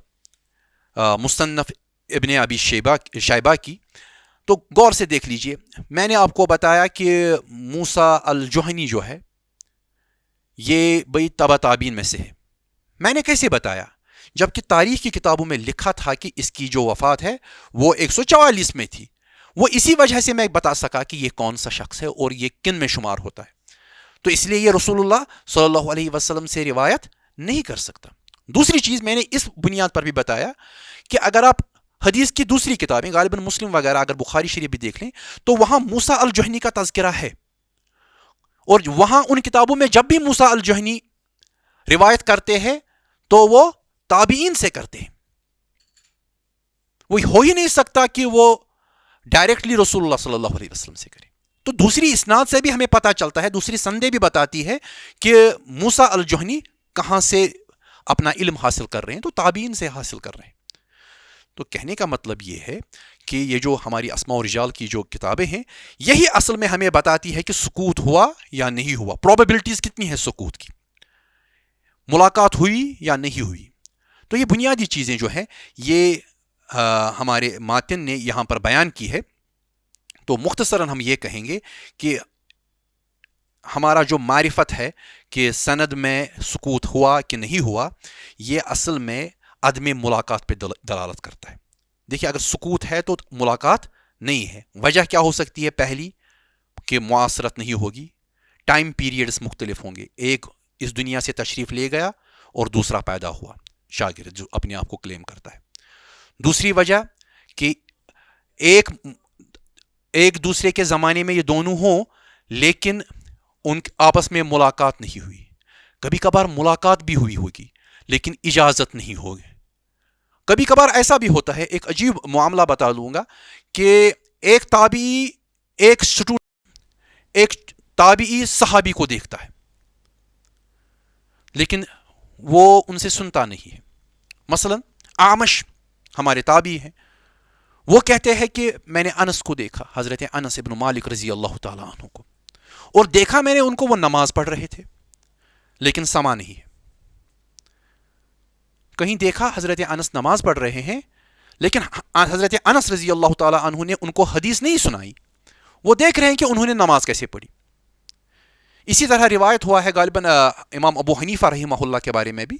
مصنف ابن ابی شیبہ کی، تو غور سے دیکھ لیجئے. میں نے آپ کو بتایا کہ موسیٰ الجہنی جو ہے یہ بھئی تبع تابعین میں سے ہے. میں نے کیسے بتایا؟ جبکہ تاریخ کی کتابوں میں لکھا تھا کہ اس کی جو وفات ہے وہ 144 میں تھی. وہ اسی وجہ سے میں بتا سکا کہ یہ کون سا شخص ہے اور یہ کن میں شمار ہوتا ہے. تو اس لیے یہ رسول اللہ صلی اللہ علیہ وسلم سے روایت نہیں کر سکتا. دوسری چیز میں نے اس بنیاد پر بھی بتایا کہ اگر آپ حدیث کی دوسری کتابیں غالباً مسلم وغیرہ، اگر بخاری شریف بھی دیکھ لیں تو وہاں موسیٰ الجہنی کا تذکرہ ہے، اور وہاں ان کتابوں میں جب بھی موسیٰ الجہنی روایت کرتے ہیں تو وہ تابعین سے کرتے ہیں. وہ ہو ہی نہیں سکتا کہ وہ ڈائریکٹلی رسول اللہ صلی اللہ علیہ وسلم سے کرے. تو دوسری اسناد سے بھی ہمیں پتہ چلتا ہے، دوسری سندیں بھی بتاتی ہے کہ موسیٰ الجہنی کہاں سے اپنا علم حاصل کر رہے ہیں، تو تابعین سے حاصل کر رہے ہیں. تو کہنے کا مطلب یہ ہے کہ یہ جو ہماری اسماء و رجال کی جو کتابیں ہیں یہی اصل میں ہمیں بتاتی ہے کہ سقوط ہوا یا نہیں ہوا، پروبیبلٹیز کتنی ہے سقوط کی، ملاقات ہوئی یا نہیں ہوئی. تو یہ بنیادی چیزیں جو ہیں یہ ہمارے ماتن نے یہاں پر بیان کی ہے. تو مختصراً ہم یہ کہیں گے کہ ہمارا جو معرفت ہے کہ سند میں سقوط ہوا کہ نہیں ہوا، یہ اصل میں عدم ملاقات پہ دلالت کرتا ہے. دیکھیے، اگر سقوط ہے تو ملاقات نہیں ہے. وجہ کیا ہو سکتی ہے؟ پہلی کہ معاصرت نہیں ہوگی، ٹائم پیریڈز مختلف ہوں گے. ایک اس دنیا سے تشریف لے گیا اور دوسرا پیدا ہوا، شاگرد جو اپنے آپ کو کلیم کرتا ہے. دوسری وجہ کہ ایک دوسرے کے زمانے میں یہ دونوں ہوں لیکن ان آپس میں ملاقات نہیں ہوئی. کبھی کبھار ملاقات بھی ہوئی ہوگی لیکن اجازت نہیں ہوگی. کبھی کبھار ایسا بھی ہوتا ہے، ایک عجیب معاملہ بتا دوں گا کہ ایک تابعی صحابی کو دیکھتا ہے لیکن وہ ان سے سنتا نہیں ہے. مثلا اعمش ہمارے تابعی ہیں، وہ کہتے ہیں کہ میں نے انس کو دیکھا، حضرت انس ابن مالک رضی اللہ تعالیٰ عنہ کو، اور دیکھا میں نے ان کو، وہ نماز پڑھ رہے تھے لیکن سما نہیں ہے. کہیں دیکھا حضرت انس نماز پڑھ رہے ہیں لیکن حضرت انس رضی اللہ تعالیٰ عنہ نے ان کو حدیث نہیں سنائی. وہ دیکھ رہے ہیں کہ انہوں نے نماز کیسے پڑھی. اسی طرح روایت ہوا ہے غالباً امام ابو حنیفہ رحمہ اللہ کے بارے میں بھی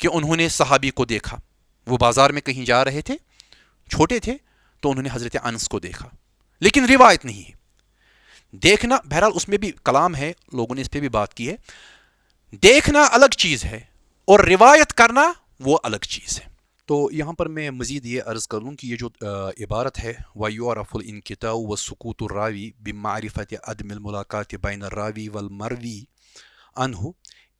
کہ انہوں نے صحابی کو دیکھا، وہ بازار میں کہیں جا رہے تھے، چھوٹے تھے، تو انہوں نے حضرت انس کو دیکھا، لیکن روایت نہیں ہے. دیکھنا بہرحال اس میں بھی کلام ہے، لوگوں نے اس پہ بھی بات کی ہے. دیکھنا الگ چیز ہے اور روایت کرنا وہ الگ چیز ہے. تو یہاں پر میں مزید یہ عرض کر لوں کہ یہ جو عبارت ہے وَيُعْرَفُ الْإِنْقِطَاعُ وَسُقُوطُ الرَّاوِي بِمَعْرِفَةِ عَدْمِ الْمُلَاقَاةِ بَيْنَ الرَّاوِي وَالْمَرْوِي عَنْهُ،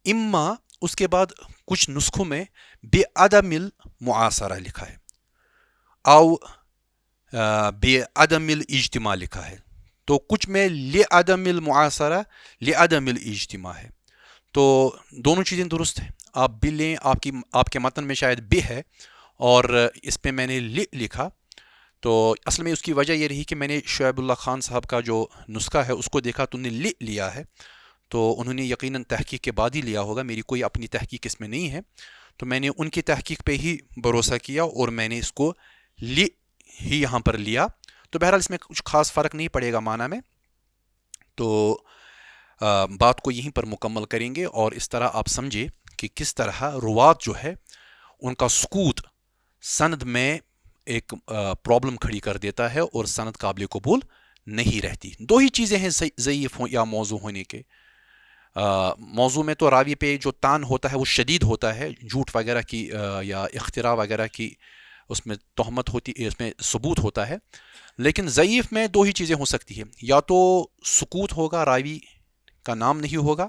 اما اس کے بعد کچھ نسخوں میں بِعَدَمِ الْمُعَاصَرَةِ لکھا ہے، او بِعَدَمِ الْاِجْتِمَاع لکھا ہے. تو کچھ میں لِعَدَمِ الْمُعَاصَرَةِ لِعَدَمِ الْاجْتِمَاع ہے. تو دونوں چیزیں درست ہیں، آپ بھی لیں. آپ کے متن میں شاید بھی ہے اور اس پہ میں نے لکھا. تو اصل میں اس کی وجہ یہ رہی کہ میں نے شعیب اللہ خان صاحب کا جو نسخہ ہے اس کو دیکھا تو انہوں نے لیا ہے، تو انہوں نے یقیناً تحقیق کے بعد ہی لیا ہوگا، میری کوئی اپنی تحقیق اس میں نہیں ہے. تو میں نے ان کی تحقیق پہ ہی بھروسہ کیا اور میں نے اس کو ہی یہاں پر لیا. تو بہرحال اس میں کچھ خاص فرق نہیں پڑے گا معنی میں. تو بات کو یہیں پر مکمل کریں گے اور اس طرح آپ سمجھے کہ کس طرح روات جو ہے ان کا سکوت سند میں ایک پرابلم کھڑی کر دیتا ہے اور سند قابل قبول نہیں رہتی. دو ہی چیزیں ہیں ضعیف یا موضوع ہونے کے. موضوع میں تو راوی پہ جو تان ہوتا ہے وہ شدید ہوتا ہے، جھوٹ وغیرہ کی یا اختراع وغیرہ کی اس میں تہمت ہوتی، اس میں ثبوت ہوتا ہے. لیکن ضعیف میں دو ہی چیزیں ہو سکتی ہیں، یا تو سکوت ہوگا، راوی کا نام نہیں ہوگا،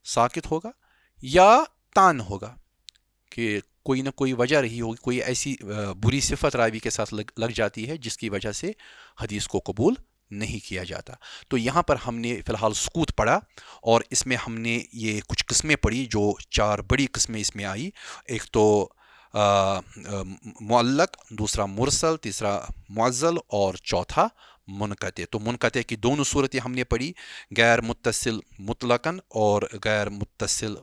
ساکت ہوگا، یا تان ہوگا کہ کوئی نہ کوئی وجہ رہی ہوگی، کوئی ایسی بری صفت راوی کے ساتھ لگ جاتی ہے جس کی وجہ سے حدیث کو قبول نہیں کیا جاتا. تو یہاں پر ہم نے فی الحال سکوت پڑھا اور اس میں ہم نے یہ کچھ قسمیں پڑھی، جو 4 بڑی قسمیں اس میں آئی. ایک تو معلق، دوسرا مرسل، تیسرا معزل اور چوتھا منقطع. تو منقطع کی دونوں صورتیں ہم نے پڑھی، غیر متصل مطلقاً اور غیر متصل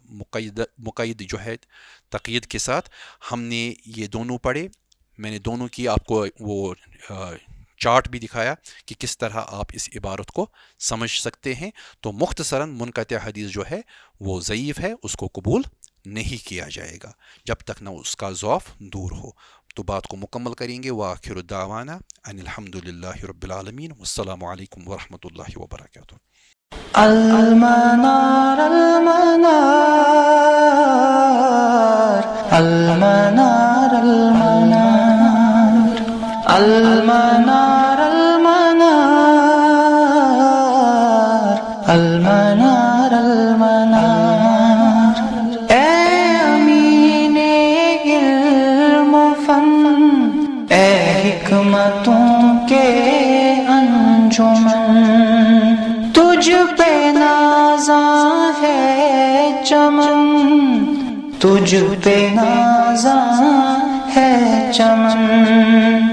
مقید جو ہے تقید کے ساتھ. ہم نے یہ دونوں پڑھے. میں نے دونوں کی آپ کو وہ چارٹ بھی دکھایا کہ کس طرح آپ اس عبارت کو سمجھ سکتے ہیں. تو مختصراً منقطع حدیث جو ہے وہ ضعیف ہے، اس کو قبول نہیں کیا جائے گا جب تک نہ اس کا ضعف دور ہو. تو بات کو مکمل کریں گے. وآخر الدعوانا ان الحمد للہ رب العالمین، والسلام علیکم ورحمۃ اللہ وبرکاتہ. المنار المنار المنار المنار المنار المنار المنار المنار. اے امین علم و فن، اے حکمتوں کے انجمن، تجھ پہ نازاں ہے چمن، تجھ پہ نازاں ہے چمن.